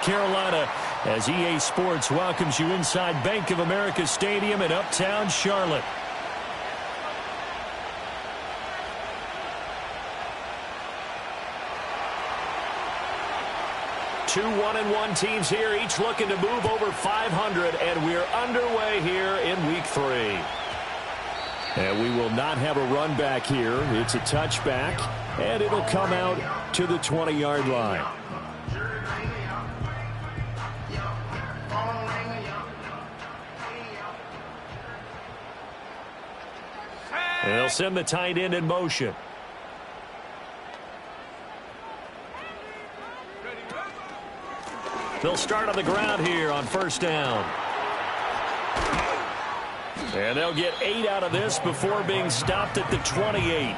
Carolina, as EA Sports welcomes you inside Bank of America Stadium in Uptown Charlotte. Two 1-1 teams here, each looking to move over 500, and we're underway here in Week 3. And we will not have a run back here. It's a touchback, and it'll come out to the 20-yard line. They'll send the tight end in motion. They'll start on the ground here on first down. And they'll get 8 out of this before being stopped at the 28.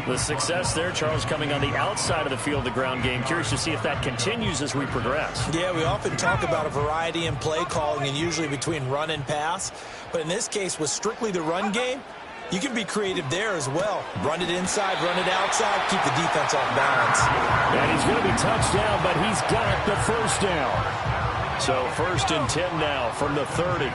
The success there, Charles, coming on the outside of the field, the ground game. Curious to see if that continues as we progress. Yeah, we often talk about a variety in play calling and usually between run and pass. But in this case, with strictly the run game, you can be creative there as well. Run it inside, run it outside, keep the defense off balance. And he's going to be touched down, but he's got the first down. So 1st and 10 now from the 30.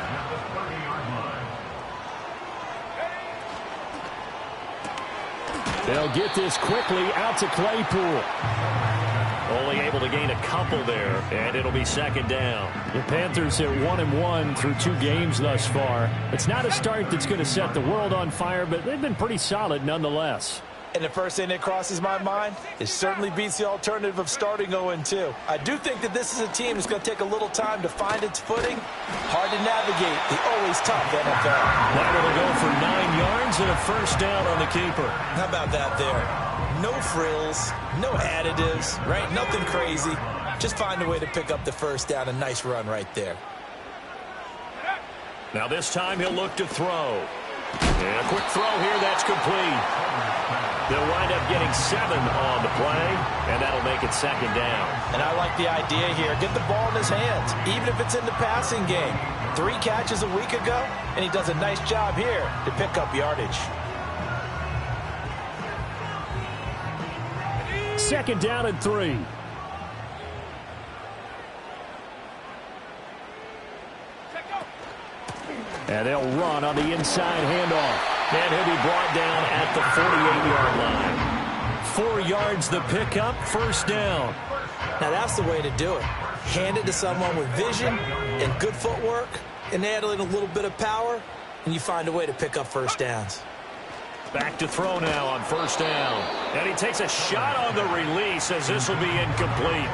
They'll get this quickly out to Claypool. Only able to gain a couple there, and it'll be 2nd down. The Panthers are 1-1 through 2 games thus far. It's not a start that's going to set the world on fire, but they've been pretty solid nonetheless. And the first thing that crosses my mind, it certainly beats the alternative of starting 0-2. I do think that this is a team that's going to take a little time to find its footing. Hard to navigate the always tough NFL. That will go for 9 yards and a first down on the keeper. How about that there? No frills, no additives, right? Nothing crazy. Just find a way to pick up the first down. A nice run right there. Now this time he'll look to throw. And a quick throw here, that's complete. They'll wind up getting 7 on the play, and that'll make it 2nd down. And I like the idea here. Get the ball in his hands, even if it's in the passing game. 3 catches a week ago, and he does a nice job here to pick up yardage. 2nd down and 3. And they'll run on the inside handoff. And he'll be brought down at the 48-yard line. 4 yards the pickup, first down. Now that's the way to do it. Hand it to someone with vision and good footwork, and add in a little bit of power, and you find a way to pick up first downs. Back to throw now on first down. And he takes a shot on the release as this will be incomplete.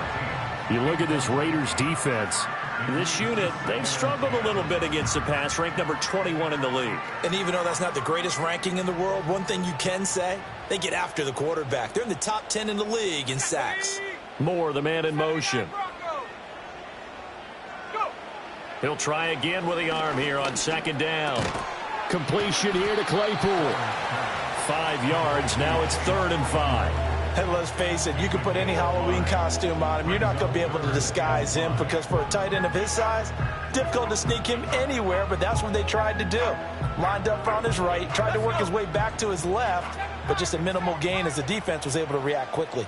You look at this Raiders defense. This unit, they've struggled a little bit against the pass, ranked number 21 in the league. And even though that's not the greatest ranking in the world, one thing you can say, they get after the quarterback. They're in the top 10 in the league in sacks. Moore, the man in motion. He'll try again with the arm here on 2nd down. Completion here to Claypool. 5 yards, now it's 3rd and 5. And let's face it, you can put any Halloween costume on him. You're not going to be able to disguise him because for a tight end of his size, difficult to sneak him anywhere, but that's what they tried to do. Lined up on his right, tried to work his way back to his left, but just a minimal gain as the defense was able to react quickly.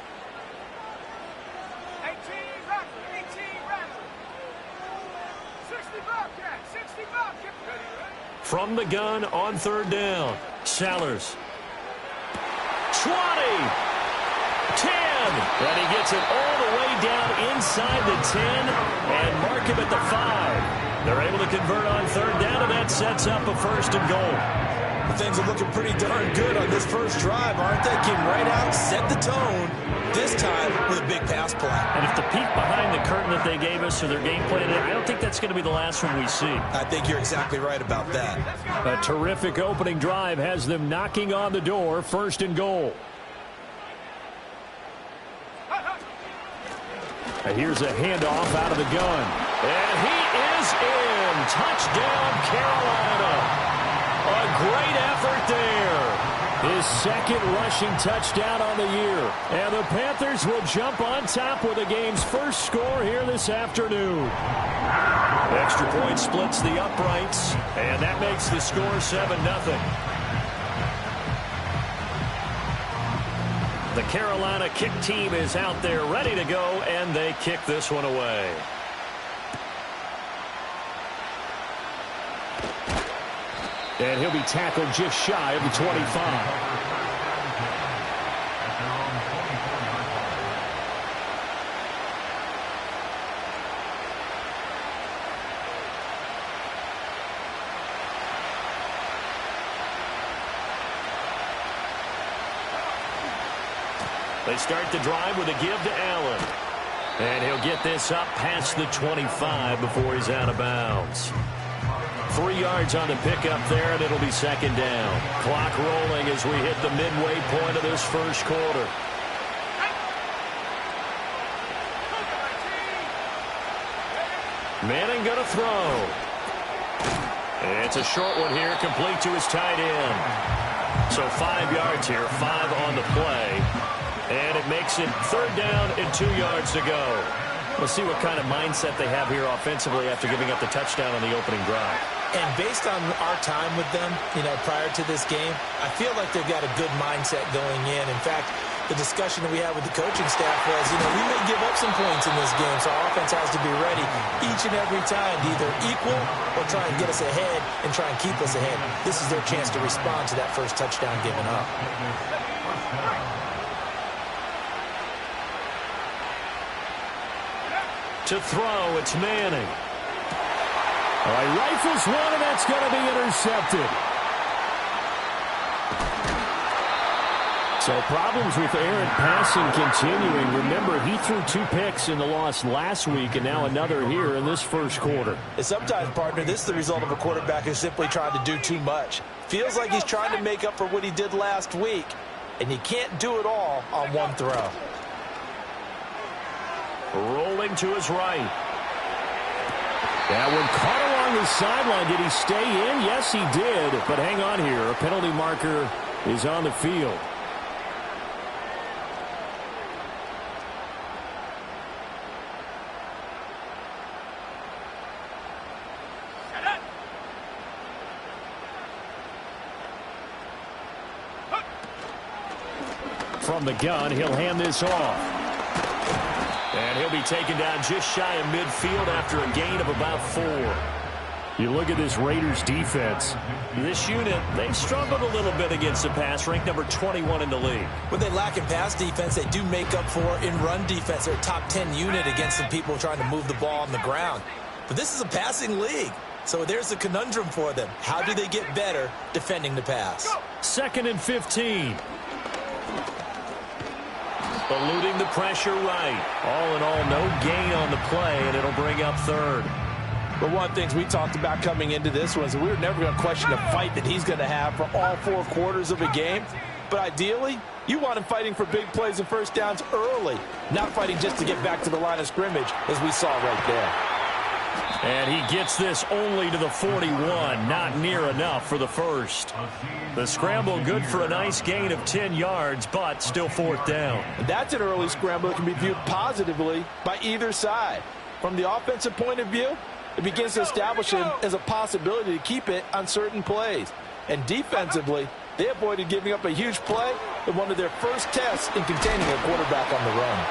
From the gun on 3rd down, Sellers. 20. 10, and he gets it all the way down inside the 10 and mark him at the 5. They're able to convert on 3rd down, and that sets up a 1st and goal. Well, things are looking pretty darn good on this first drive, aren't they? Came right out, set the tone, this time with a big pass play. And if the peek behind the curtain that they gave us or their game plan, I don't think that's going to be the last one we see. I think you're exactly right about that. A terrific opening drive has them knocking on the door, 1st and goal. And here's a handoff out of the gun. And he is in. Touchdown, Carolina. A great effort there. His 2nd rushing touchdown on the year. And the Panthers will jump on top with the game's first score here this afternoon. Extra point splits the uprights. And that makes the score 7-0. The Carolina kick team is out there ready to go, and they kick this one away. And he'll be tackled just shy of the 25. They start the drive with a give to Allen. And he'll get this up past the 25 before he's out of bounds. 3 yards on the pickup there, and it'll be second down. Clock rolling as we hit the midway point of this first quarter. Manning going to throw. It's a short one here, complete to his tight end. So 5 yards here, 5 on the play. And it makes it third down and 2 yards to go. We'll see what kind of mindset they have here offensively after giving up the touchdown on the opening drive. And based on our time with them, prior to this game, I feel like they've got a good mindset going in. In fact, the discussion that we had with the coaching staff was, we may give up some points in this game, so our offense has to be ready each and every time to either equal or try and get us ahead and try and keep us ahead. This is their chance to respond to that first touchdown given up. To throw, it's Manning. All right, rifles one, and that's going to be intercepted. So problems with Aaron passing continuing. Remember, he threw 2 picks in the loss last week, and now another here in this first quarter. And sometimes, partner, this is the result of a quarterback who's simply trying to do too much. Feels like he's trying to make up for what he did last week, and he can't do it all on one throw. Rolling to his right. That one caught along the sideline. Did he stay in? Yes, he did. But hang on here. A penalty marker is on the field. From the gun, he'll hand this off. And he'll be taken down just shy of midfield after a gain of about 4. You look at this Raiders defense. This unit, they've struggled a little bit against the pass, ranked number 21 in the league. When they lack in pass defense, they do make up for in run defense. They're a top 10 unit against some people trying to move the ball on the ground. But this is a passing league. So there's a conundrum for them. How do they get better defending the pass? 2nd and 15. Eluding the pressure right. All in all, no gain on the play, and it'll bring up 3rd. But one of the things we talked about coming into this was we were never going to question the fight that he's going to have for all 4 quarters of a game. But ideally, you want him fighting for big plays and first downs early, not fighting just to get back to the line of scrimmage, as we saw right there. And he gets this only to the 41, not near enough for the first. The scramble good for a nice gain of 10 yards, but still 4th down. And that's an early scramble that can be viewed positively by either side. From the offensive point of view, it begins to establish him as a possibility to keep it on certain plays. And defensively, they avoided giving up a huge play in one of their first tests in containing a quarterback on the run.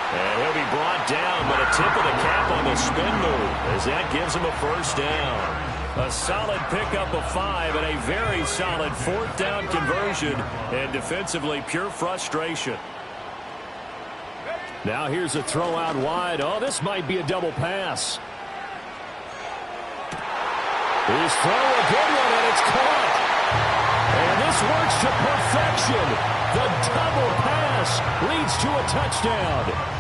And he'll be brought down, but a tip of the cap on the spin move as that gives him a first down. A solid pickup of 5 and a very solid 4th down conversion. And defensively, pure frustration. Now here's a throw out wide. Oh, this might be a double pass. His throw, a good one, and it's caught. And this works to perfection. The double pass leads to a touchdown.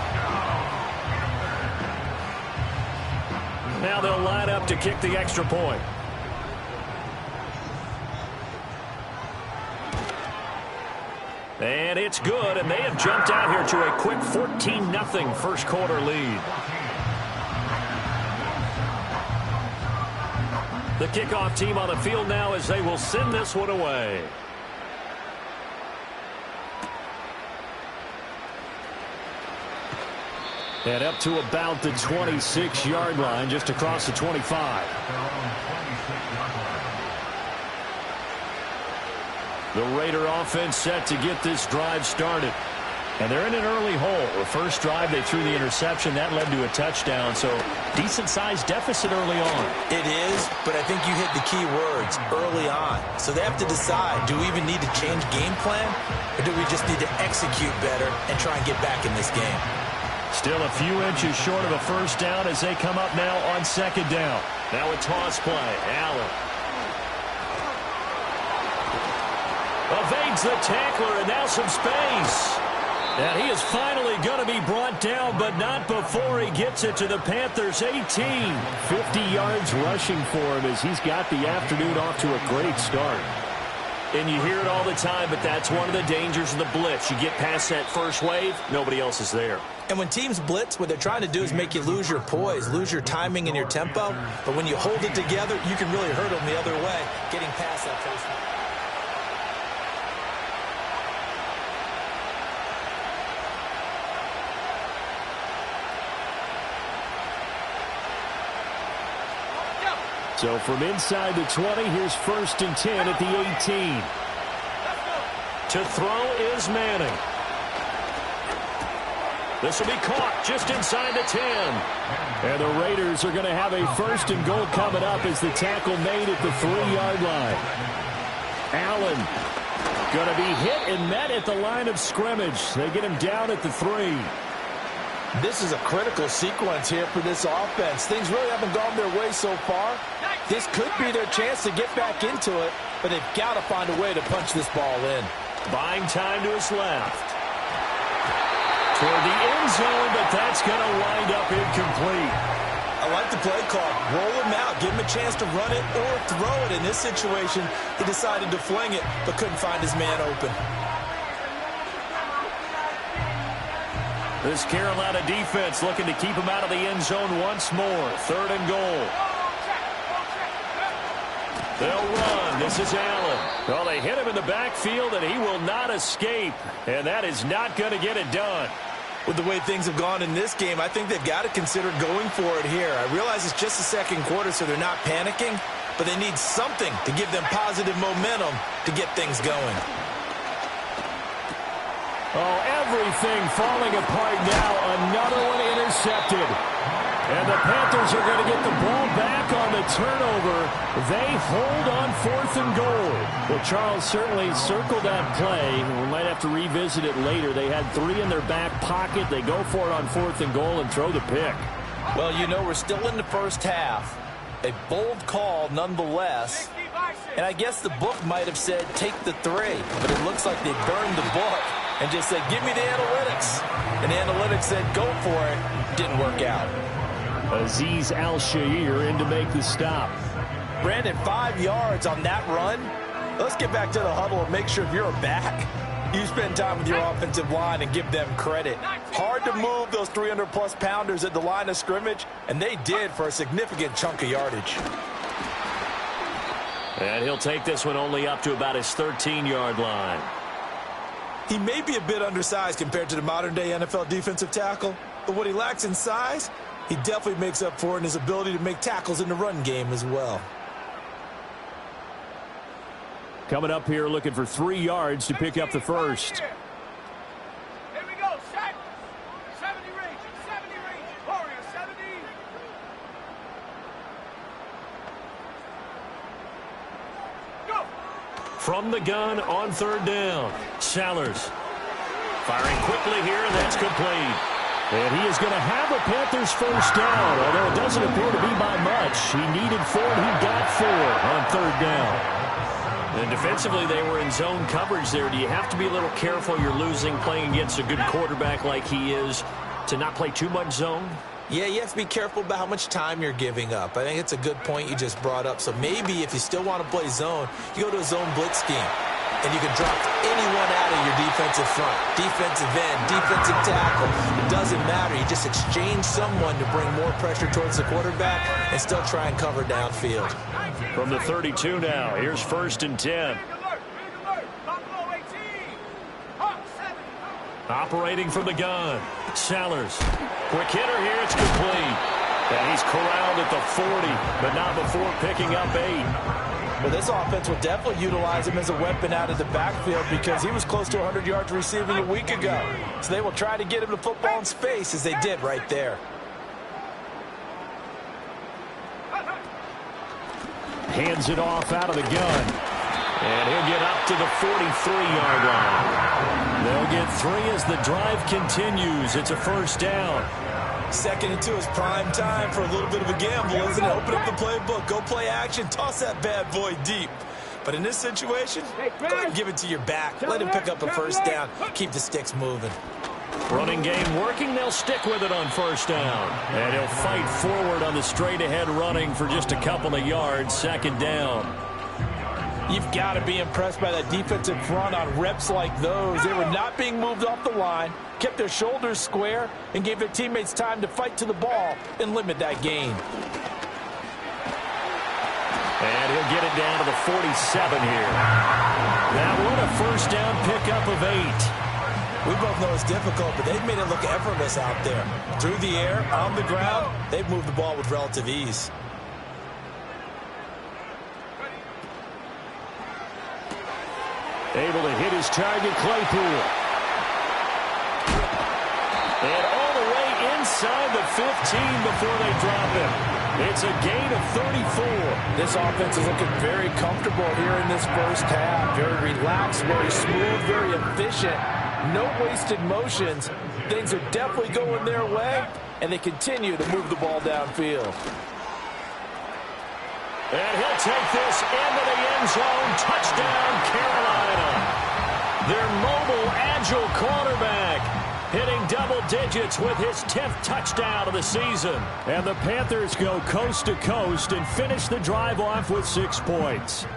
Now they'll line up to kick the extra point. And it's good, and they have jumped out here to a quick 14-0 first quarter lead. The kickoff team on the field now as they will send this one away. And up to about the 26-yard line, just across the 25. The Raider offense set to get this drive started. And they're in an early hole. The first drive, they threw the interception. That led to a touchdown. So decent-sized deficit early on. It is, but I think you hit the key words, early on. So they have to decide, do we even need to change game plan? Or do we just need to execute better and try and get back in this game? Still a few inches short of a first down as they come up now on second down. Now a toss play. Allen evades the tackler, and now some space. And he is finally going to be brought down, but not before he gets it to the Panthers' 18. 50 yards rushing for him as he's got the afternoon off to a great start. And you hear it all the time, but that's one of the dangers of the blitz. You get past that first wave, nobody else is there. And when teams blitz, what they're trying to do is make you lose your poise, lose your timing and your tempo. But when you hold it together, you can really hurt them the other way, getting past that first wave. So from inside the 20, here's 1st and 10 at the 18. To throw is Manning. This will be caught just inside the 10. And the Raiders are going to have a 1st and goal coming up as the tackle made at the 3-yard line. Allen going to be hit and met at the line of scrimmage. They get him down at the 3. This is a critical sequence here for this offense. Things really haven't gone their way so far. This could be their chance to get back into it, but they've got to find a way to punch this ball in. Buying time to his left. Toward the end zone, but that's going to wind up incomplete. I like the play call. Roll him out. Give him a chance to run it or throw it. In this situation, he decided to fling it, but couldn't find his man open. This Carolina defense looking to keep him out of the end zone once more. 3rd and goal. They'll run. This is Allen. Well, they hit him in the backfield, and he will not escape. And that is not going to get it done. With the way things have gone in this game, I think they've got to consider going for it here. I realize it's just the second quarter, so they're not panicking, but they need something to give them positive momentum to get things going. Oh, everything falling apart now. Another one intercepted. And the Panthers are going to get the ball back on the turnover. They hold on 4th and goal. Well, Charles certainly circled that play. We might have to revisit it later. They had 3 in their back pocket. They go for it on 4th and goal and throw the pick. Well, you know, we're still in the first half. A bold call nonetheless. And I guess the book might have said take the 3. But it looks like they burned the book and just said, give me the analytics. And the analytics said, go for it. Didn't work out. Azeez Al-Shaair in to make the stop. Brandon, 5 yards on that run. Let's get back to the huddle and make sure if you're a back, you spend time with your offensive line and give them credit. Hard to move those 300-plus pounders at the line of scrimmage, and they did for a significant chunk of yardage. And he'll take this one only up to about his 13-yard line. He may be a bit undersized compared to the modern-day NFL defensive tackle, but what he lacks in size, he definitely makes up for it in his ability to make tackles in the run game as well. Coming up here looking for 3 yards to pick up the first. Here we go, set. 70 range, Warrior, 70. Go. From the gun on 3rd down. Sellers firing quickly here, and that's complete. And he is going to have a Panthers first down, although it doesn't appear to be by much. He needed 4, and he got 4 on 3rd down. And defensively, they were in zone coverage there. Do you have to be a little careful? You're losing, playing against a good quarterback like he is, to not play too much zone? Yeah, you have to be careful about how much time you're giving up. I think it's a good point you just brought up. So maybe if you still want to play zone, you go to a zone blitz scheme. And you can drop anyone out of your defensive front, defensive end, defensive tackle. It doesn't matter. You just exchange someone to bring more pressure towards the quarterback and still try and cover downfield. From the 32 now, here's 1st and 10. Operating from the gun. Sellers. Quick hitter here. It's complete. And he's corralled at the 40, but not before picking up 8. Well, this offense will definitely utilize him as a weapon out of the backfield because he was close to 100 yards receiving a week ago. So they will try to get him the football in space as they did right there. Hands it off out of the gun. And he'll get up to the 43-yard line. They'll get 3 as the drive continues. It's a first down. 2nd and 2 is prime time for a little bit of a gamble, isn't it? Open up the playbook, go play action, toss that bad boy deep. But in this situation, go ahead and give it to your back. Let him pick up a first down. Keep the sticks moving. Running game working. They'll stick with it on first down. And he'll fight forward on the straight-ahead running for just a couple of yards. 2nd down. You've got to be impressed by that defensive front on reps like those. They were not being moved off the line, kept their shoulders square, and gave their teammates time to fight to the ball and limit that gain. And he'll get it down to the 47 here. That one a first down pickup of 8. We both know it's difficult, but they've made it look effortless out there. Through the air, on the ground, they've moved the ball with relative ease. Able to hit his target, Claypool. And all the way inside the 15 before they drop him. It's a gain of 34. This offense is looking very comfortable here in this first half. Very relaxed, very smooth, very efficient. No wasted motions. Things are definitely going their way, and they continue to move the ball downfield. And he'll take this into the end zone. Touchdown, Carolina. Their mobile, agile quarterback hitting double digits with his 10th touchdown of the season. And the Panthers go coast to coast and finish the drive off with 6 points.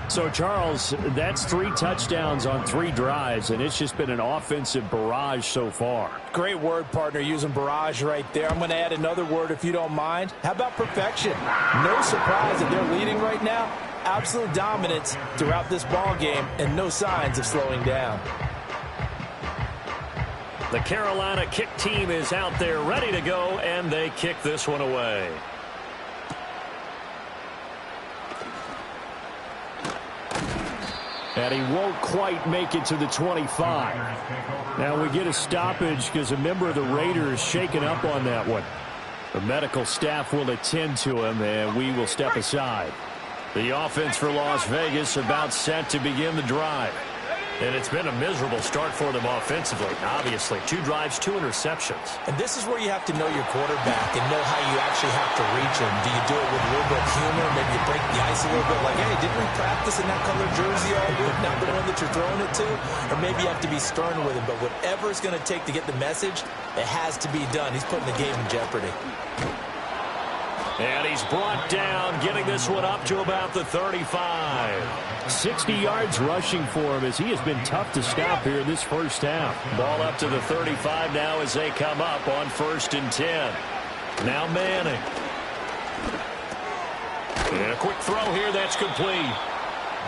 So, Charles, that's 3 touchdowns on 3 drives, and it's just been an offensive barrage so far. Great word, partner, using barrage right there. I'm going to add another word if you don't mind. How about perfection? No surprise that they're leading right now. Absolute dominance throughout this ball game and no signs of slowing down. The Carolina kick team is out there ready to go, and they kick this one away. And he won't quite make it to the 25. Now we get a stoppage because a member of the Raiders shaken up on that one. The medical staff will attend to him, and we will step aside. The offense for Las Vegas about set to begin the drive. And it's been a miserable start for them offensively, obviously. 2 drives, 2 interceptions. And this is where you have to know your quarterback and know how you actually have to reach him. Do you do it with a little bit of humor? Maybe you break the ice a little bit like, hey, didn't we practice in that color jersey all week, not the one that you're throwing it to? Or maybe you have to be stern with him. But whatever it's going to take to get the message, it has to be done. He's putting the game in jeopardy. And he's brought down, getting this one up to about the 35. 60 yards rushing for him as he has been tough to stop here in this first half. Ball up to the 35 now as they come up on 1st and 10. Now Manning. And a quick throw here that's complete.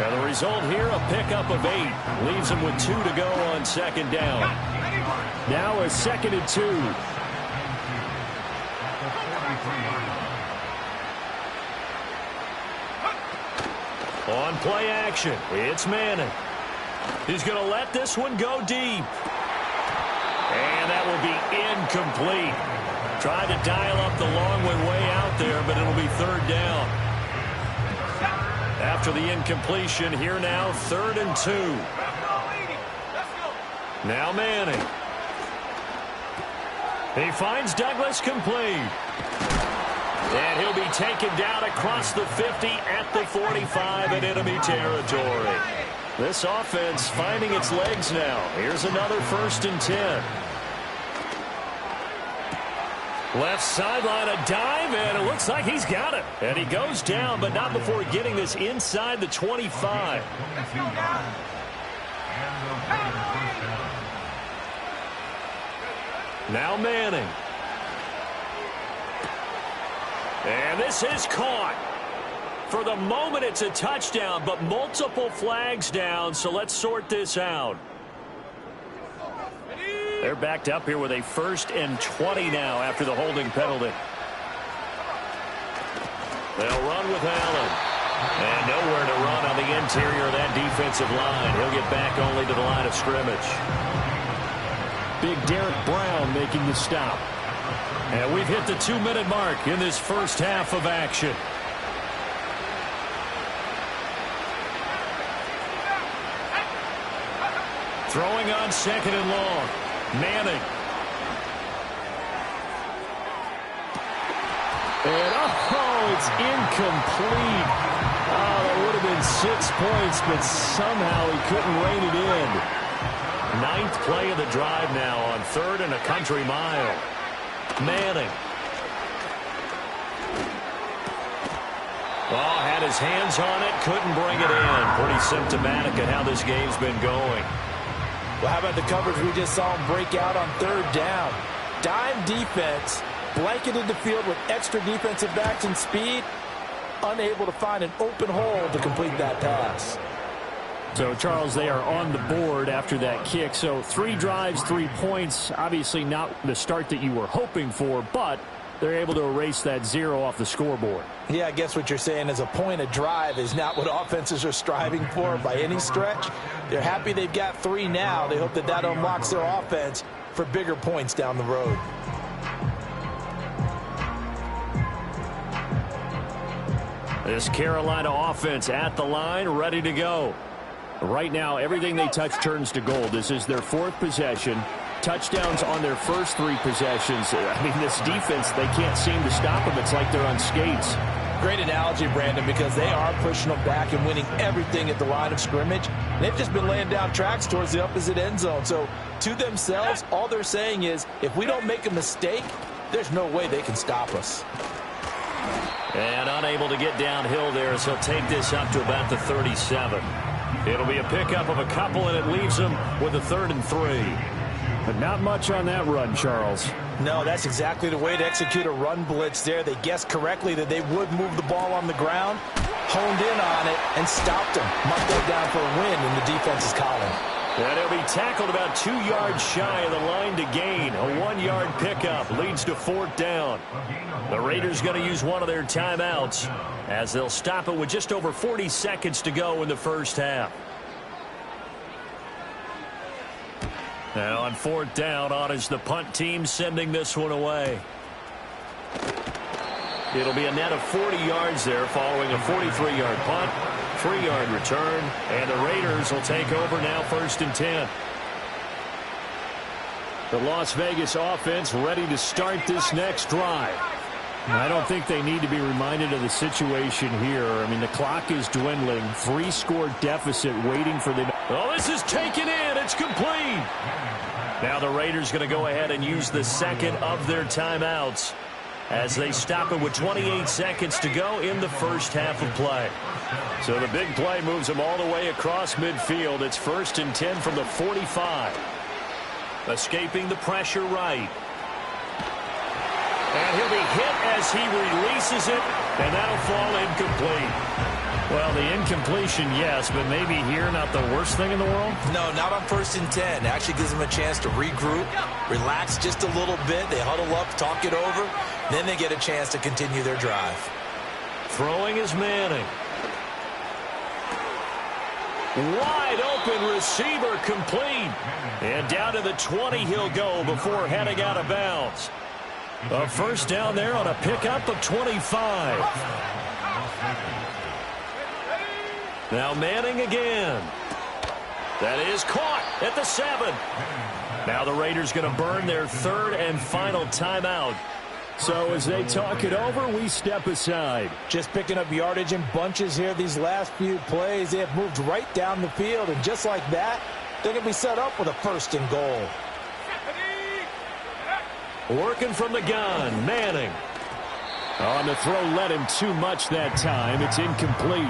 And the result here, a pickup of 8. Leaves him with 2 to go on 2nd down. Now a 2nd and 2. On play action, it's Manning. He's going to let this one go deep. And that will be incomplete. Tried to dial up the long one way out there, but it'll be 3rd down. After the incompletion, here now, 3rd and 2. Now Manning. He finds Douglas complete. And he'll be taken down across the 50 at the 45 in enemy territory. This offense finding its legs now. Here's another 1st and 10. Left sideline, a dive, and it looks like he's got it. And he goes down, but not before getting this inside the 25. Now Manning. And this is caught. For the moment, it's a touchdown, but multiple flags down, so let's sort this out. They're backed up here with a 1st and 20 now after the holding penalty. They'll run with Allen. And nowhere to run on the interior of that defensive line. He'll get back only to the line of scrimmage. Big Derek Brown making the stop. And we've hit the 2-minute mark in this first half of action. Throwing on 2nd and long. Manning. And, it's incomplete. Oh, that would have been 6 points, but somehow he couldn't rein it in. 9th play of the drive now on 3rd and a country mile. Manning. Oh, had his hands on it, couldn't bring it in. Pretty symptomatic of how this game's been going. Well, how about the coverage we just saw him break out on 3rd down? Dime defense, blanketed the field with extra defensive backs and speed, unable to find an open hole to complete that pass. So, Charles, they are on the board after that kick. So 3 drives, 3 points. Obviously not the start that you were hoping for, but they're able to erase that 0 off the scoreboard. Yeah, I guess what you're saying is a point a drive is not what offenses are striving for by any stretch. They're happy they've got 3 now. They hope that that unlocks their offense for bigger points down the road. This Carolina offense at the line, ready to go. Right now, everything they touch turns to gold. This is their 4th possession. Touchdowns on their first 3 possessions. I mean, this defense, they can't seem to stop them. It's like they're on skates. Great analogy, Brandon, because they are pushing them back and winning everything at the line of scrimmage. They've just been laying down tracks towards the opposite end zone. So, to themselves, all they're saying is, if we don't make a mistake, there's no way they can stop us. And unable to get downhill there, so he'll take this up to about the 37. It'll be a pickup of a couple, and it leaves them with a 3rd and 3. But not much on that run, Charles. No, that's exactly the way to execute a run blitz there. They guessed correctly that they would move the ball on the ground, honed in on it, and stopped them. Marked that down for a win in the defense's column. And he'll be tackled about 2 yards shy of the line to gain. A 1-yard pickup leads to 4th down. The Raiders going to use one of their timeouts as they'll stop it with just over 40 seconds to go in the first half. Now on 4th down, on is the punt team sending this one away. It'll be a net of 40 yards there following a 43-yard punt, 3-yard return, and the Raiders will take over now 1st and 10. The Las Vegas offense ready to start this next drive. I don't think they need to be reminded of the situation here. I mean, the clock is dwindling. 3-score deficit waiting for them. Oh, this is taken in. It's complete. Now the Raiders going to go ahead and use the 2nd of their timeouts as they stop it with 28 seconds to go in the first half of play. So the big play moves them all the way across midfield. It's 1st and 10 from the 45. Escaping the pressure right. And he'll be hit as he releases it, and that'll fall incomplete. Well, the incompletion, yes, but maybe here not the worst thing in the world? No, not on 1st and 10. It actually gives them a chance to regroup, relax just a little bit. They huddle up, talk it over. Then they get a chance to continue their drive. Throwing is Manning. Wide open receiver complete. And down to the 20 he'll go before heading out of bounds. A 1st down there on a pickup of 25. Now Manning again. That is caught at the 7. Now the Raiders going to burn their 3rd and final timeout. So as they talk it over, we step aside. Just picking up yardage in bunches here these last few plays. They have moved right down the field, and just like that, they're going to be set up with a 1st and goal. Working from the gun, Manning. On the throw, led him too much that time. It's incomplete.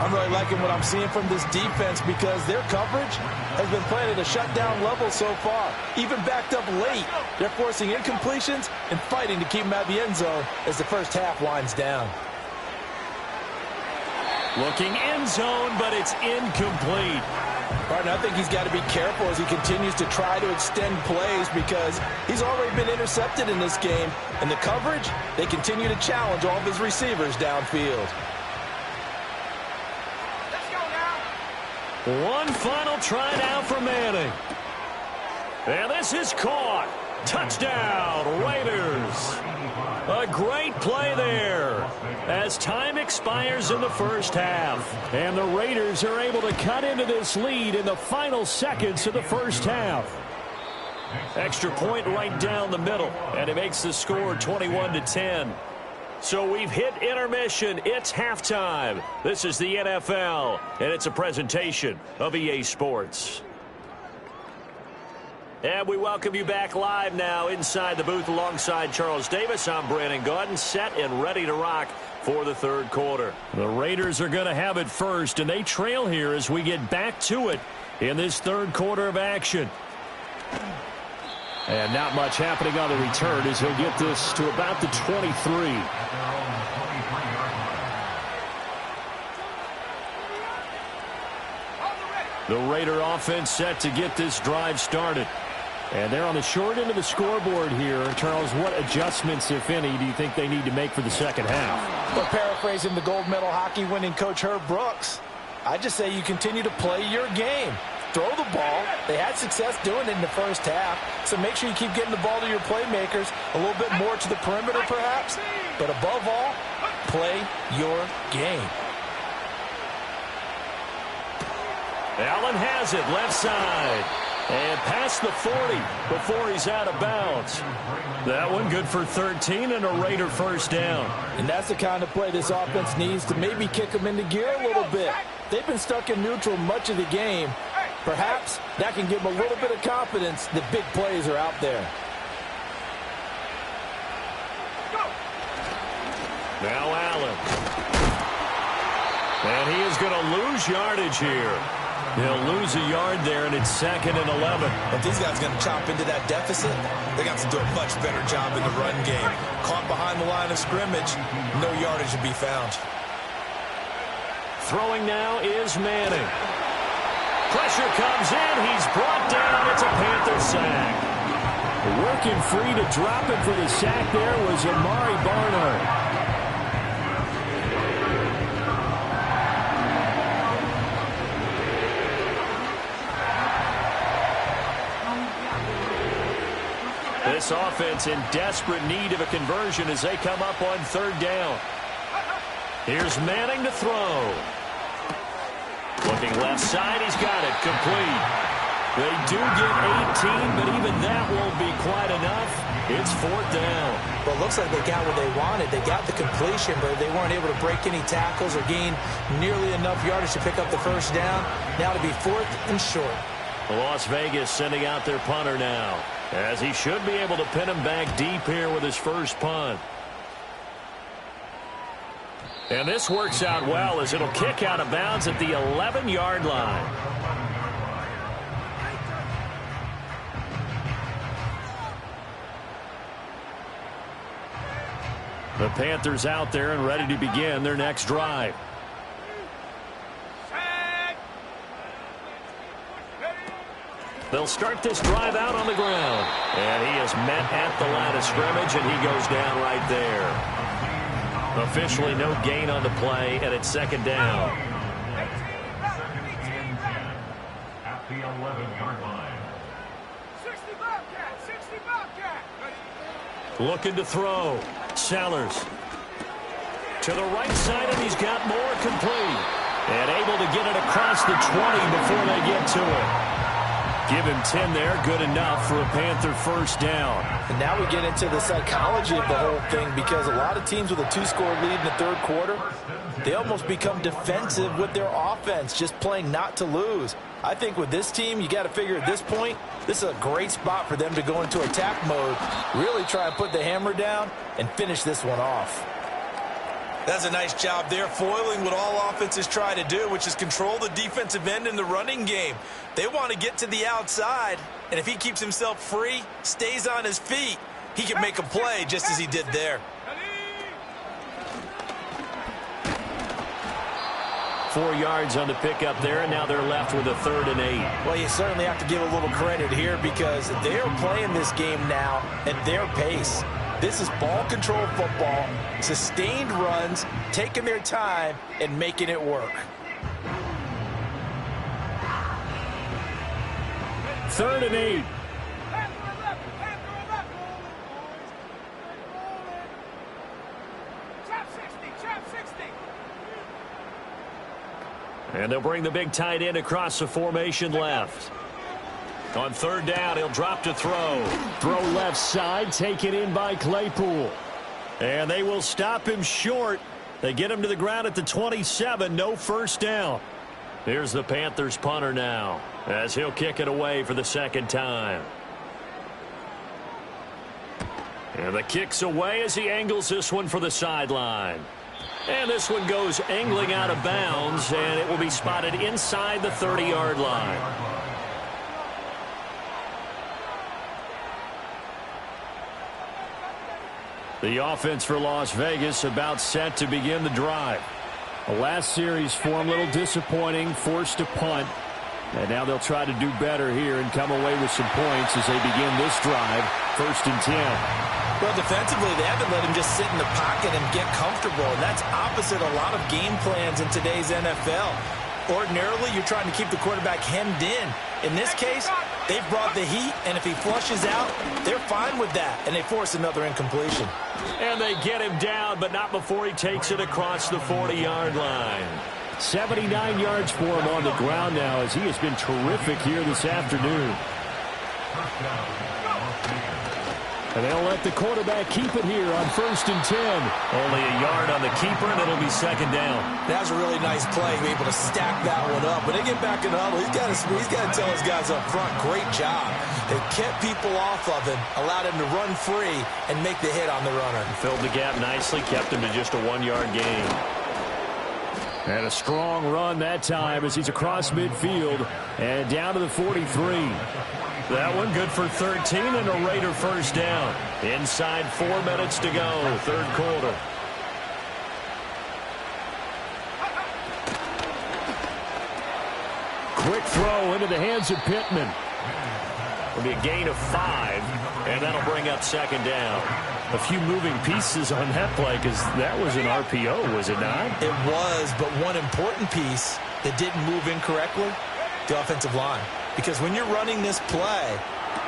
I'm really liking what I'm seeing from this defense because their coverage has been playing at a shutdown level so far. Even backed up late, they're forcing incompletions and fighting to keep them out of the end zone as the first half winds down. Looking end zone, but it's incomplete. Partner, I think he's got to be careful as he continues to try to extend plays because he's already been intercepted in this game. And the coverage, they continue to challenge all of his receivers downfield. Let's go now. One final try now for Manning. And this is caught. Touchdown, Raiders. A great play there as time expires in the first half. And the Raiders are able to cut into this lead in the final seconds of the first half. Extra point right down the middle, and it makes the score 21-10. So we've hit intermission. It's halftime. This is the NFL, and it's a presentation of EA Sports. And we welcome you back live now inside the booth alongside Charles Davis. I'm Brandon Gaudin, set and ready to rock for the third quarter. The Raiders are going to have it first, and they trail here as we get back to it in this third quarter of action. And not much happening on the return as he'll get this to about the 23. The Raider offense set to get this drive started. And they're on the short end of the scoreboard here. Charles, what adjustments, if any, do you think they need to make for the second half? Well, paraphrasing the gold medal hockey winning coach Herb Brooks, I just say you continue to play your game. Throw the ball. They had success doing it in the first half, so make sure you keep getting the ball to your playmakers, a little bit more to the perimeter perhaps, but above all, play your game. Allen has it, left side. And past the 40 before he's out of bounds. That one good for 13 and a Raider first down. And that's the kind of play this offense needs to maybe kick them into gear a little bit. They've been stuck in neutral much of the game. Perhaps that can give them a little bit of confidence that big plays are out there. Now Allen. And he is going to lose yardage here. He'll lose a yard there, and it's 2nd and 11. If these guys are going to chop into that deficit, they're going to have to do a much better job in the run game. Caught behind the line of scrimmage, no yardage to be found. Throwing now is Manning. Pressure comes in. He's brought down. It's a Panther sack. Working free to drop him for the sack there was Amari Barnard. This offense in desperate need of a conversion as they come up on third down. Here's Manning to throw. Looking left side, he's got it, complete. They do get 18, but even that won't be quite enough. It's 4th down. Well, it looks like they got what they wanted. They got the completion, but they weren't able to break any tackles or gain nearly enough yardage to pick up the first down. Now to be 4th and short. Las Vegas sending out their punter now, as he should be able to pin him back deep here with his first punt. And this works out well as it'll kick out of bounds at the 11-yard line. The Panthers out there and ready to begin their next drive. They'll start this drive out on the ground. And he is met at the line of scrimmage, and he goes down right there. Officially no gain on the play, and it's 2nd down. At the 11-yard line. 60 Bobcat, 60 Bobcat. Looking to throw. Sellers. To the right side, and he's got more, complete. And able to get it across the 20 before they get to it. Give him 10 there, good enough for a Panther first down. And now we get into the psychology of the whole thing, because a lot of teams with a 2-score lead in the third quarter, they almost become defensive with their offense, just playing not to lose. I think with this team, you got to figure at this point, this is a great spot for them to go into attack mode, really try and put the hammer down and finish this one off. That's a nice job there, foiling what all offenses try to do, which is control the defensive end in the running game. They want to get to the outside, and if he keeps himself free, stays on his feet, he can make a play just as he did there. 4 yards on the pickup there, and now they're left with a 3rd and 8. Well, you certainly have to give a little credit here because they're playing this game now at their pace. This is ball control football, sustained runs, taking their time and making it work. 3rd and 8. And they'll bring the big tight end across the formation left. On 3rd down, he'll drop to throw. Throw left side, taken in by Claypool. And they will stop him short. They get him to the ground at the 27, no first down. Here's the Panthers punter now, as he'll kick it away for the 2nd time. And the kick's away as he angles this one for the sideline. And this one goes angling out of bounds, and it will be spotted inside the 30-yard line. The offense for Las Vegas about set to begin the drive. The last series for them, a little disappointing, forced to punt. And now they'll try to do better here and come away with some points as they begin this drive, 1st and 10. Well, defensively, they haven't let him just sit in the pocket and get comfortable. And that's opposite a lot of game plans in today's NFL. Ordinarily, you're trying to keep the quarterback hemmed in. In this case, they've brought the heat, and if he flushes out, they're fine with that, and they force another incompletion. And they get him down, but not before he takes it across the 40-yard line. 79 yards for him on the ground now as he has been terrific here this afternoon. And they'll let the quarterback keep it here on 1st and 10. Only a yard on the keeper, and it'll be 2nd down. That was a really nice play, be able to stack that one up. When they get back in the huddle, he's got to tell his guys up front, great job. They kept people off of him, allowed him to run free, and make the hit on the runner. Filled the gap nicely, kept him to just a 1-yard gain. And a strong run that time as he's across midfield and down to the 43. That one good for 13 and a Raider first down. Inside 4 minutes to go, 3rd quarter. Quick throw into the hands of Pittman. It'll be a gain of 5, and that'll bring up 2nd down. A few moving pieces on that play because that was an RPO, was it not? It was, but one important piece that didn't move incorrectly, the offensive line. Because when you're running this play,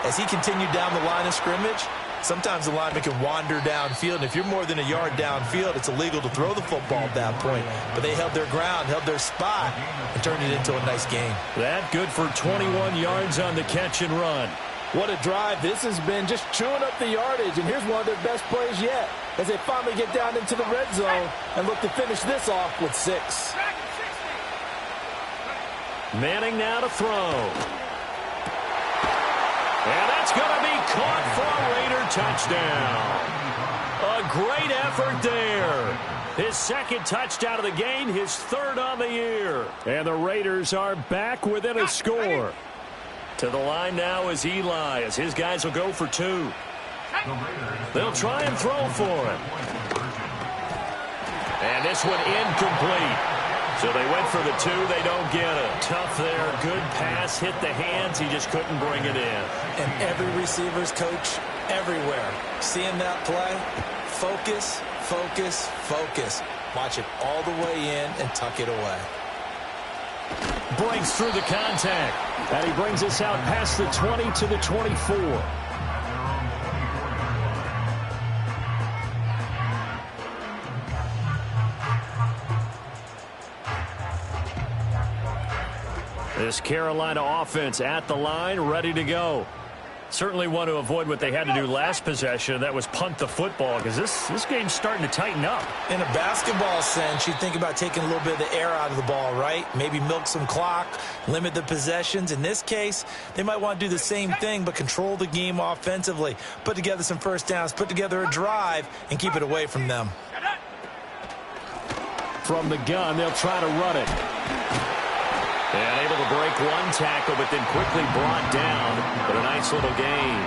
as he continued down the line of scrimmage, sometimes the lineman can wander downfield. And if you're more than a yard downfield, it's illegal to throw the football at that point. But they held their ground, held their spot, and turned it into a nice game. That good for 21 yards on the catch and run. What a drive this has been, just chewing up the yardage. And here's one of their best plays yet, as they finally get down into the red zone and look to finish this off with 6. Manning now to throw. And that's going to be caught for a Raider touchdown. A great effort there. His 2nd touchdown of the game, his 3rd on the year. And the Raiders are back within a score. To the line now is Eli, as his guys will go for 2. They'll try and throw for him. And this one incomplete. So they went for the 2, they don't get it. Tough there, good pass, hit the hands, he just couldn't bring it in. And every receiver's coach everywhere, seeing that play, focus, focus, focus. Watch it all the way in and tuck it away. Breaks through the contact. And he brings us out past the 20 to the 24. This Carolina offense at the line, ready to go. Certainly want to avoid what they had to do last possession. That was punt the football, because this game's starting to tighten up. In a basketball sense, you think about taking a little bit of the air out of the ball, right? Maybe milk some clock, limit the possessions. In this case, they might want to do the same thing, but control the game offensively. Put together some first downs, put together a drive, and keep it away from them. From the gun, they'll try to run it. And able to break one tackle, but then quickly brought down. But a nice little gain.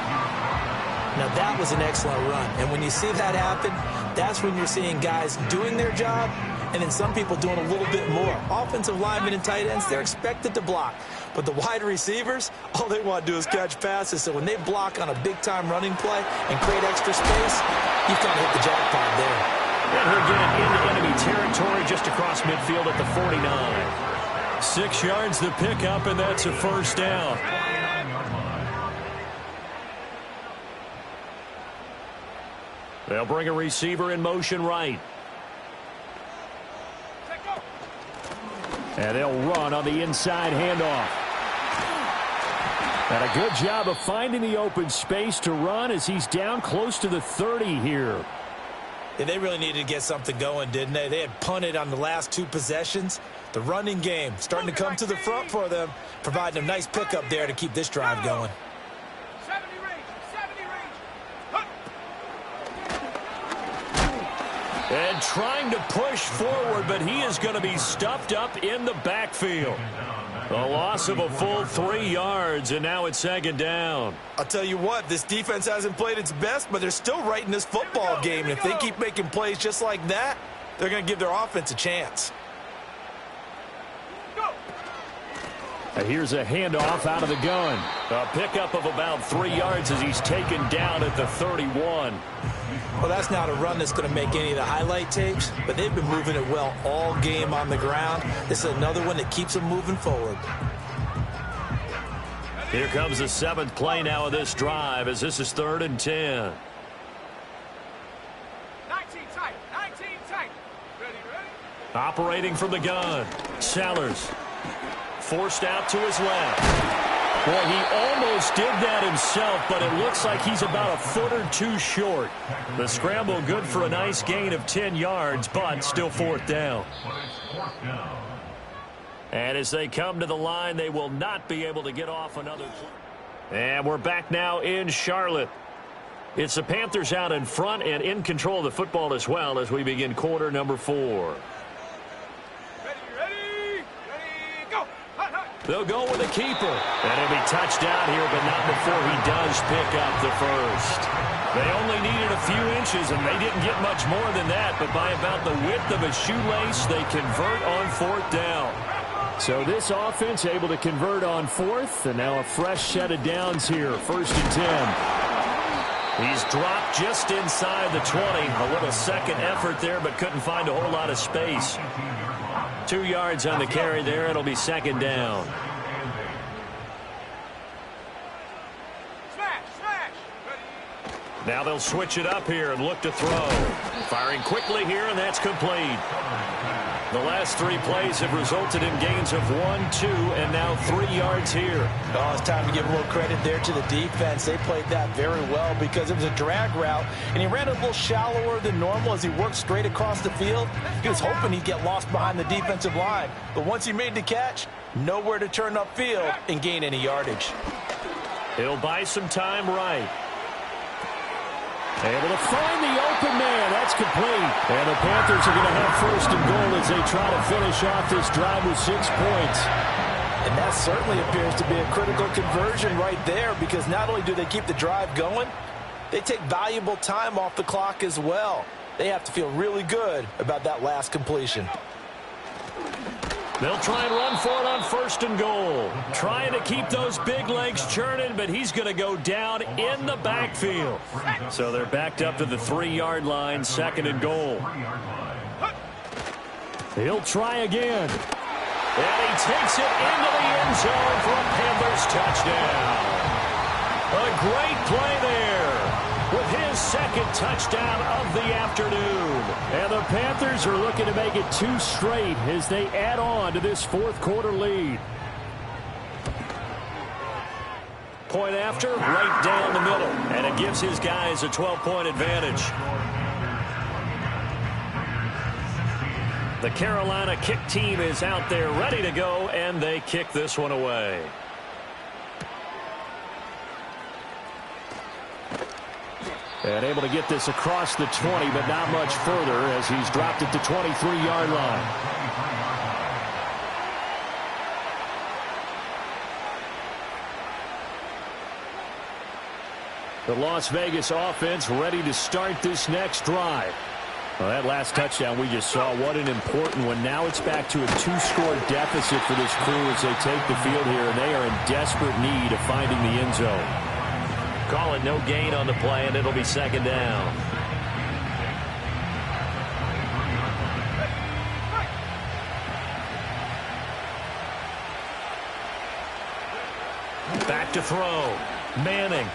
Now, that was an excellent run. And when you see that happen, that's when you're seeing guys doing their job and then some people doing a little bit more. Offensive linemen and tight ends, they're expected to block. But the wide receivers, all they want to do is catch passes. So when they block on a big-time running play and create extra space, you kind of hit the jackpot there. And he'll get it into enemy territory just across midfield at the 49. 6 yards the pickup, and that's a first down. They'll bring a receiver in motion right. And they'll run on the inside handoff. And a good job of finding the open space to run as he's down close to the 30 here. Yeah, they really needed to get something going, didn't they? They had punted on the last 2 possessions. The running game starting to come to the front for them, providing a nice pickup there to keep this drive going. 70 range, 70 range. And trying to push forward, but he is going to be stuffed up in the backfield. A loss of a full 3 yards, and now it's second down. I'll tell you what, this defense hasn't played its best, but they're still right in this football game. And if they keep making plays just like that, they're going to give their offense a chance. Here's a handoff out of the gun. A pickup of about 3 yards as he's taken down at the 31. Well, that's not a run that's going to make any of the highlight tapes, but they've been moving it well all game on the ground. This is another one that keeps them moving forward. Here comes the 7th play now of this drive as this is 3rd and 10. 19 tight, 19 tight. Ready, ready? Operating from the gun. Sellers. Forced out to his left. Boy, he almost did that himself, but it looks like he's about a foot or 2 short. The scramble good for a nice gain of 10 yards, but still 4th down. And as they come to the line, they will not be able to get off another play. And we're back now in Charlotte. It's the Panthers out in front and in control of the football as well as we begin quarter number 4. They'll go with a keeper. And he'll be touched down here, but not before he does pick up the first. They only needed a few inches, and they didn't get much more than that. But by about the width of a shoelace, they convert on 4th down. So this offense able to convert on 4th, and now a fresh set of downs here, 1st and 10. He's dropped just inside the 20. A little second effort there, but couldn't find a whole lot of space. 2 yards on the carry there. It'll be 2nd down. Now they'll switch it up here and look to throw. Firing quickly here, and that's complete. The last 3 plays have resulted in gains of 1, 2, and now 3 yards here. Oh, it's time to give a little credit there to the defense. They played that very well because it was a drag route, and he ran a little shallower than normal as he worked straight across the field. He was hoping he'd get lost behind the defensive line, but once he made the catch, nowhere to turn upfield and gain any yardage. He'll buy some time right. Able to find the open man. That's complete. And the Panthers are going to have 1st and goal as they try to finish off this drive with 6 points. And that certainly appears to be a critical conversion right there because not only do they keep the drive going, they take valuable time off the clock as well. They have to feel really good about that last completion. They'll try and run for it on 1st and goal. Trying to keep those big legs churning, but he's going to go down in the backfield. So they're backed up to the 3-yard line, 2nd and goal. He'll try again. And he takes it into the end zone for a Panthers touchdown. A great play there with his 2nd touchdown of the afternoon. And the Panthers are looking to make it 2 straight as they add on to this 4th quarter lead. Point after, right down the middle. And it gives his guys a 12-point advantage. The Carolina kick team is out there ready to go, and they kick this one away. And able to get this across the 20, but not much further as he's dropped at the 23-yard line. The Las Vegas offense ready to start this next drive. Well, that last touchdown we just saw, what an important one. Now it's back to a 2-score deficit for this crew as they take the field here, and they are in desperate need of finding the end zone. Call it no gain on the play, and it'll be second down. Back to throw. Manning.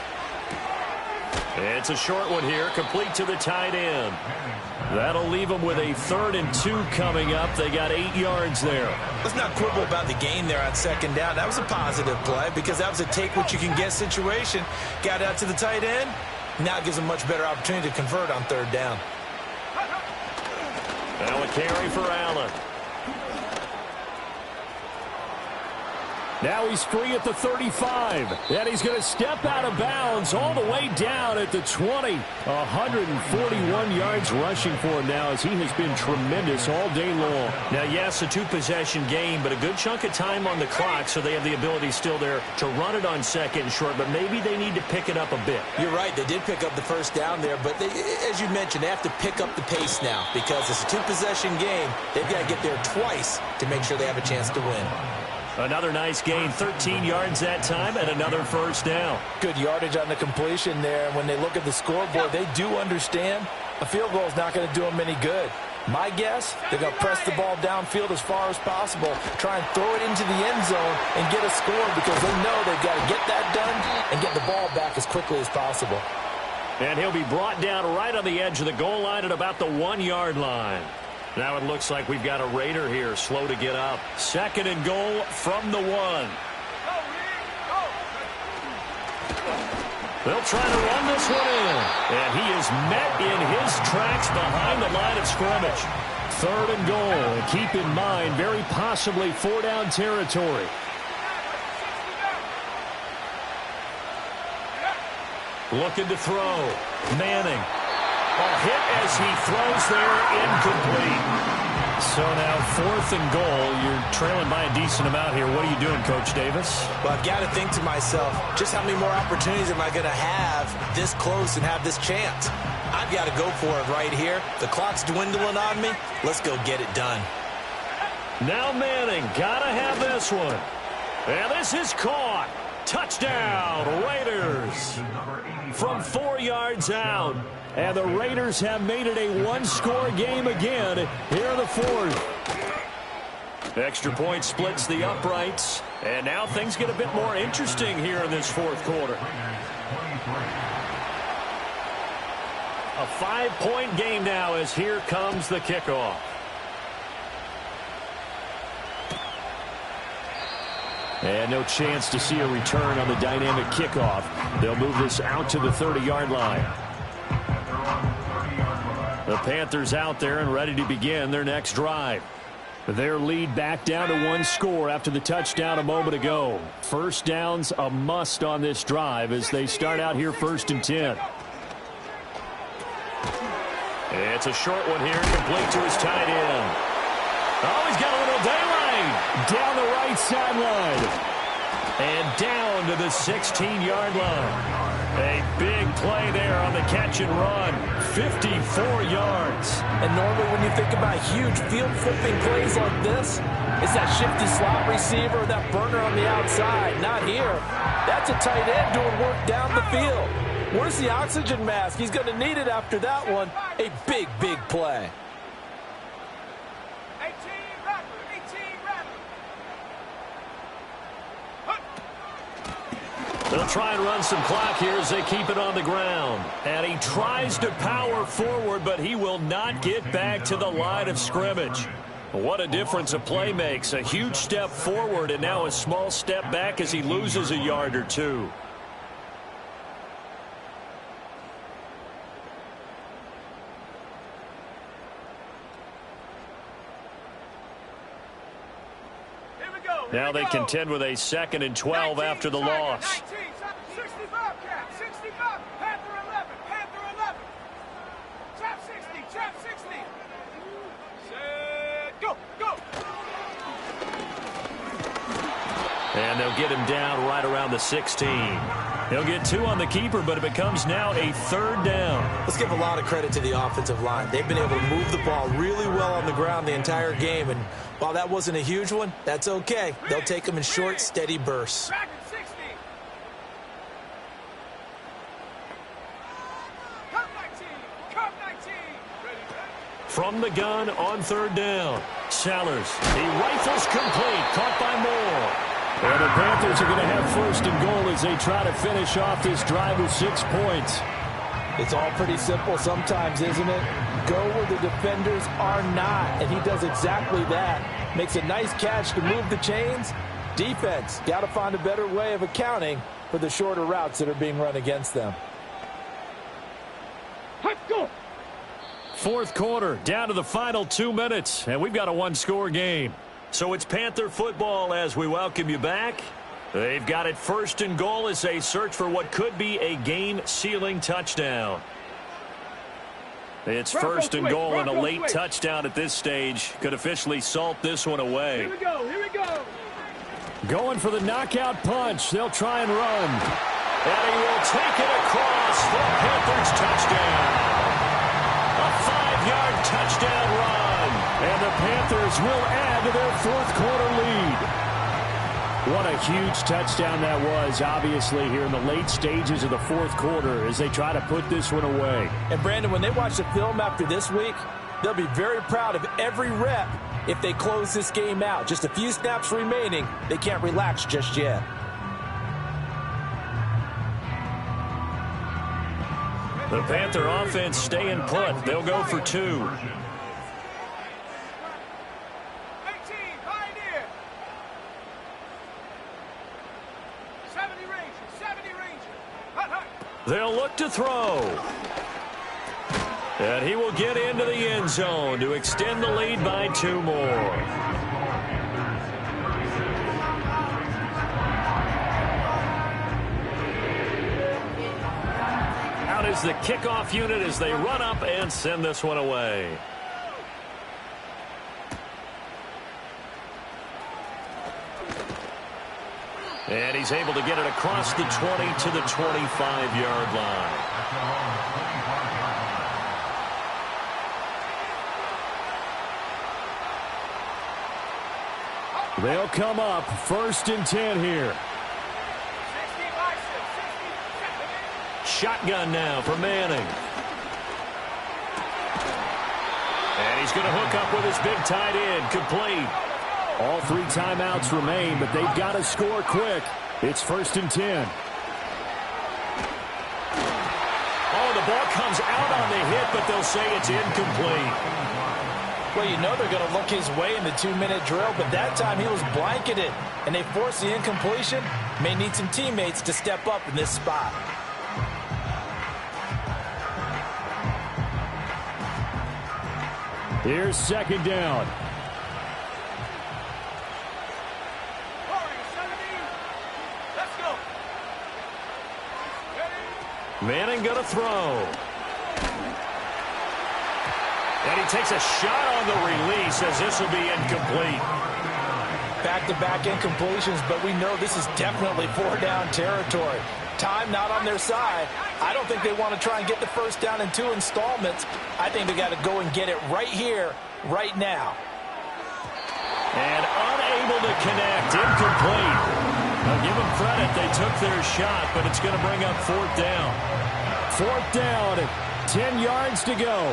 It's a short one here, complete to the tight end. That'll leave them with a 3rd and 2 coming up. They got 8 yards there. Let's not quibble about the gain there on second down. That was a positive play because that was a take-what-you-can-get situation. Got out to the tight end. Now it gives them a much better opportunity to convert on 3rd down. Now a carry for Allen. Now he's free at the 35. And he's going to step out of bounds all the way down at the 20. 141 yards rushing for him now as he has been tremendous all day long. Now, yes, a 2-possession game, but a good chunk of time on the clock, so they have the ability still there to run it on 2nd and short, but maybe they need to pick it up a bit. You're right. They did pick up the 1st down there, but as you mentioned, they have to pick up the pace now because it's a 2-possession game. They've got to get there twice to make sure they have a chance to win. Another nice gain, 13 yards that time, and another 1st down. Good yardage on the completion there. When they look at the scoreboard, they do understand a field goal is not going to do them any good. My guess, they're going to press the ball downfield as far as possible, try and throw it into the end zone and get a score because they know they've got to get that done and get the ball back as quickly as possible. And he'll be brought down right on the edge of the goal line at about the 1-yard line. Now it looks like we've got a Raider here, slow to get up. 2nd and goal from the 1. They'll try to run this one in. And he is met in his tracks behind the line of scrimmage. 3rd and goal. And keep in mind, very possibly 4-down territory. Looking to throw. Manning. A hit as he throws there, incomplete. So now 4th and goal. You're trailing by a decent amount here. What are you doing, Coach Davis? Well, I've got to think to myself, just how many more opportunities am I going to have this close and have this chance? I've got to go for it right here. The clock's dwindling on me. Let's go get it done. Now Manning, got to have this one. And this is caught. Touchdown, Raiders. From 4 yards out. And the Raiders have made it a 1-score game again here in the 4th. Extra point splits the uprights. And now things get a bit more interesting here in this 4th quarter. A 5-point game now as here comes the kickoff. And no chance to see a return on the dynamic kickoff. They'll move this out to the 30-yard line. The Panthers out there and ready to begin their next drive. Their lead back down to 1 score after the touchdown a moment ago. 1st down's a must on this drive as they start out here 1st and 10. It's a short one here, complete to his tight end. Oh, he's got a little daylight. Down the right sideline. And down to the 16-yard line. A big play there on the catch and run. 54 yards. And normally when you think about huge field flipping plays like this, it's that shifty slot receiver, that burner on the outside. Not here. That's a tight end doing work down the field. Where's the oxygen mask? He's going to need it after that one. A big, big play. 18 rapper, 18 rapper. They'll try and run some clock here as they keep it on the ground. And he tries to power forward, but he will not get back to the line of scrimmage. What a difference a play makes. A huge step forward and now a small step back as he loses a yard or two. Now they contend with a 2nd and 12 after the loss. 65 cap, 65, Panther 11, Panther 11. Trap 60, trap 60. Set, go, go. And they'll get him down right around the 16. He'll get 2 on the keeper, but it becomes now a 3rd down. Let's give a lot of credit to the offensive line. They've been able to move the ball really well on the ground the entire game. And while that wasn't a huge one, that's okay. They'll take them in short, steady bursts. Back at 60. Cup 19. Cup 19. Ready, ready. From the gun on 3rd down. Sellers. He rifles complete. Caught by Moore. And the Panthers are going to have 1st and goal as they try to finish off this drive with 6 points. It's all pretty simple sometimes, isn't it? Go where the defenders are not, and he does exactly that. Makes a nice catch to move the chains. Defense, got to find a better way of accounting for the shorter routes that are being run against them. Let's go. 4th quarter, down to the final 2 minutes, and we've got a 1-score game. So it's Panther football as we welcome you back. They've got it 1st and goal as they search for what could be a game-sealing touchdown. It's 1st and goal, and a late touchdown at this stage could officially salt this one away. Here we go. Here we go. Going for the knockout punch. They'll try and run. And he will take it across for a Panthers touchdown. A 5-yard touchdown run. And the Panthers will add to their 4th quarter lead. What a huge touchdown that was, obviously, here in the late stages of the 4th quarter as they try to put this one away. And, Brandon, when they watch the film after this week, they'll be very proud of every rep if they close this game out. Just a few snaps remaining. They can't relax just yet. The Panther offense staying put. They'll go for 2. 18. Pioneer. 70 Ranger. 70 Ranger. Hut, hut. They'll look to throw. And he will get into the end zone to extend the lead by 2 more. Out is the kickoff unit as they run up and send this one away. And he's able to get it across the 20 to the 25-yard line. They'll come up 1st and 10 here. 60 by 6. 60. Shotgun now for Manning. And he's going to hook up with his big tight end, complete. All 3 timeouts remain, but they've got to score quick. It's 1st and 10. Oh, the ball comes out on the hit, but they'll say it's incomplete. Well, you know they're going to look his way in the 2-minute drill, but that time he was blanketed, and they forced the incompletion. May need some teammates to step up in this spot. Here's 2nd down. Let's go. Manning going to throw. And he takes a shot on the release as this will be incomplete. Back-to-back incompletions, but we know this is definitely 4-down territory. Time not on their side. I don't think they want to try and get the 1st down in 2 installments. I think they got to go and get it right here, right now. And unable to connect, incomplete. Now give them credit, they took their shot, but it's going to bring up 4th down. 4th down, 10 yards to go.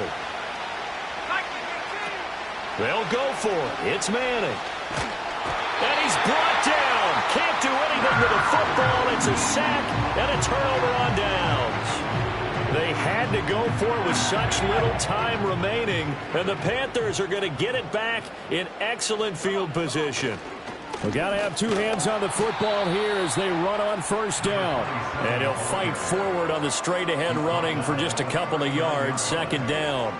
They'll go for it. It's Manning. And he's brought down. Can't do anything with the football. It's a sack and a turnover on downs. They had to go for it with such little time remaining, and the Panthers are going to get it back in excellent field position. We've got to have 2 hands on the football here as they run on 1st down. And he'll fight forward on the straight-ahead running for just a couple of yards, 2nd down.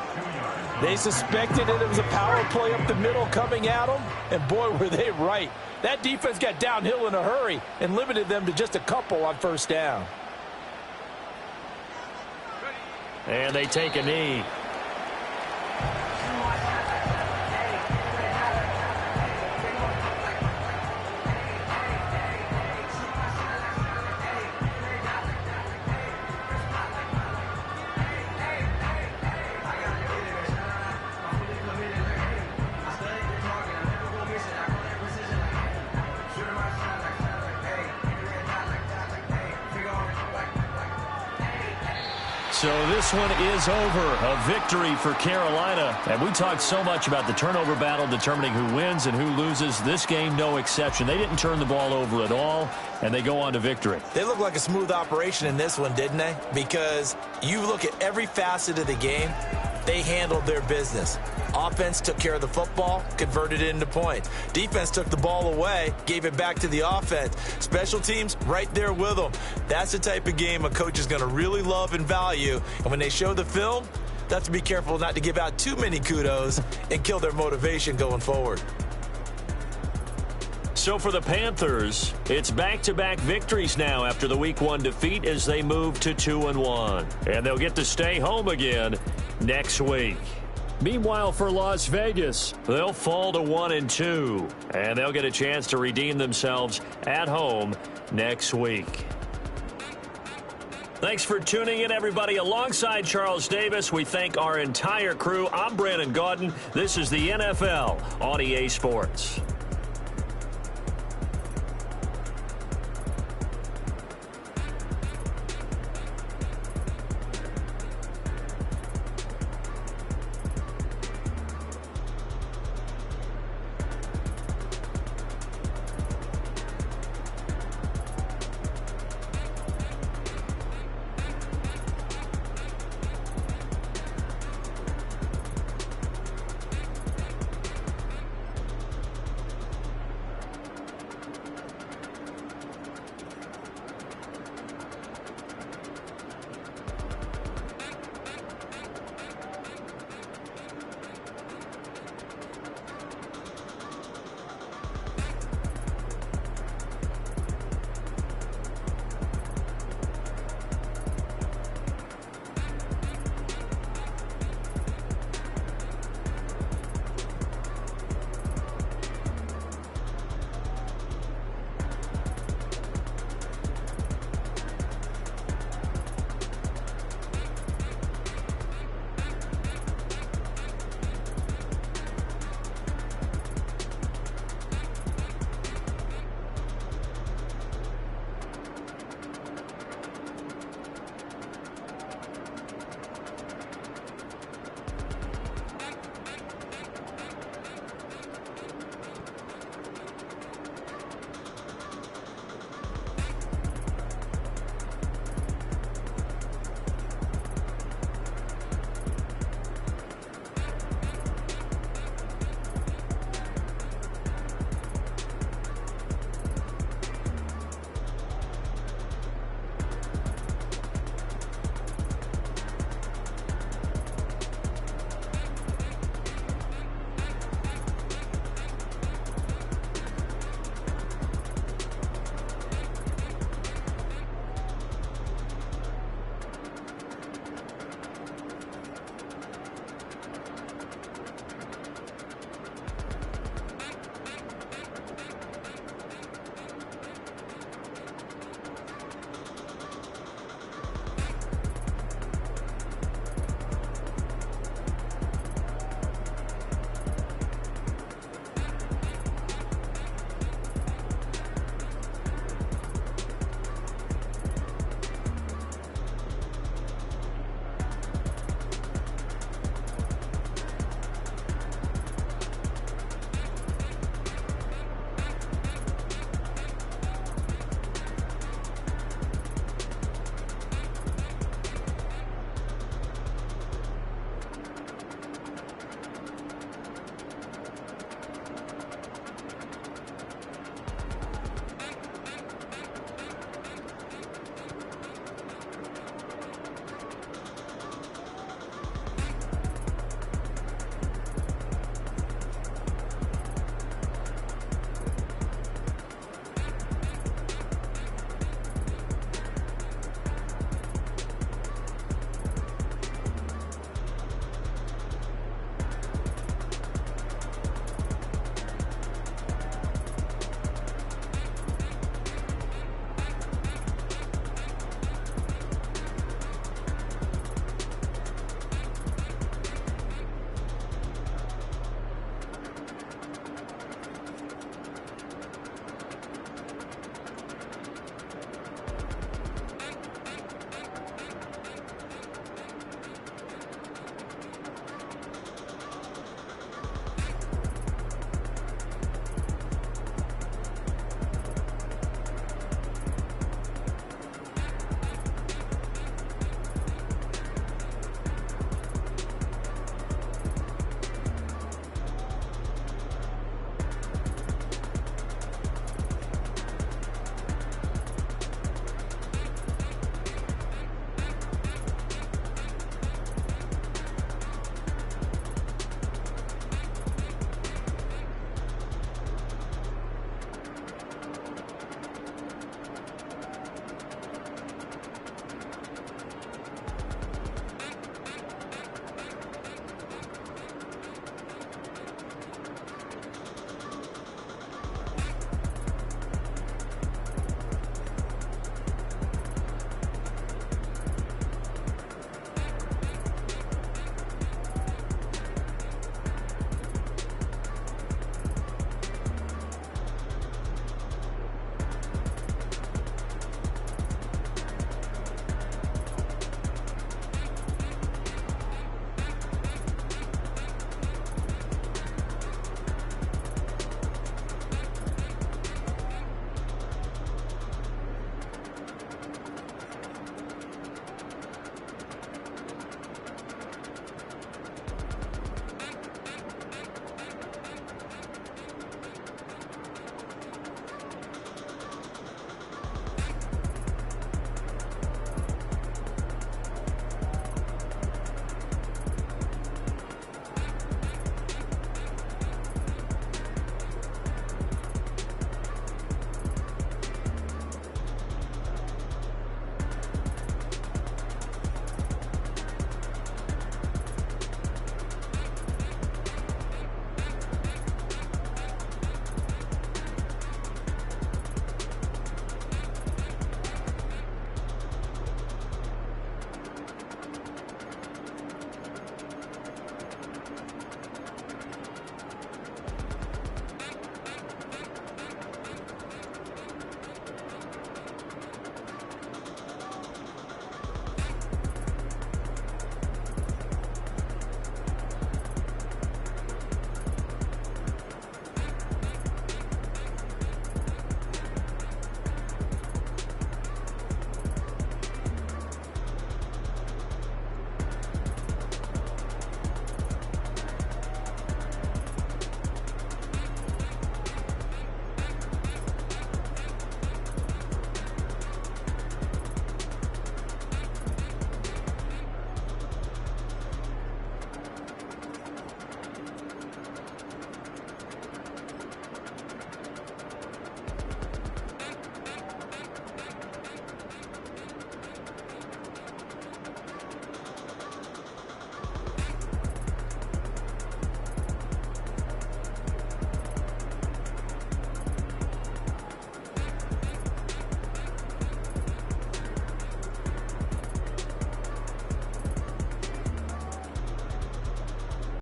They suspected it was a power play up the middle coming at them, and boy, were they right. That defense got downhill in a hurry and limited them to just a couple on 1st down. And they take a knee. So this one is over. A victory for Carolina. And we talked so much about the turnover battle determining who wins and who loses. This game, no exception. They didn't turn the ball over at all, and they go on to victory. They look like a smooth operation in this one, didn't they? Because you look at every facet of the game, they handled their business. Offense took care of the football, converted it into points. Defense took the ball away, gave it back to the offense. Special teams, right there with them. That's the type of game a coach is going to really love and value. And when they show the film, they have to be careful not to give out too many kudos and kill their motivation going forward. So for the Panthers, it's back-to-back victories now after the Week 1 defeat as they move to 2-1. And they'll get to stay home again next week. Meanwhile, for Las Vegas, they'll fall to 1-2, and they'll get a chance to redeem themselves at home next week. Thanks for tuning in, everybody. Alongside Charles Davis, we thank our entire crew. I'm Brandon Gaudin. This is the NFL on EA Sports.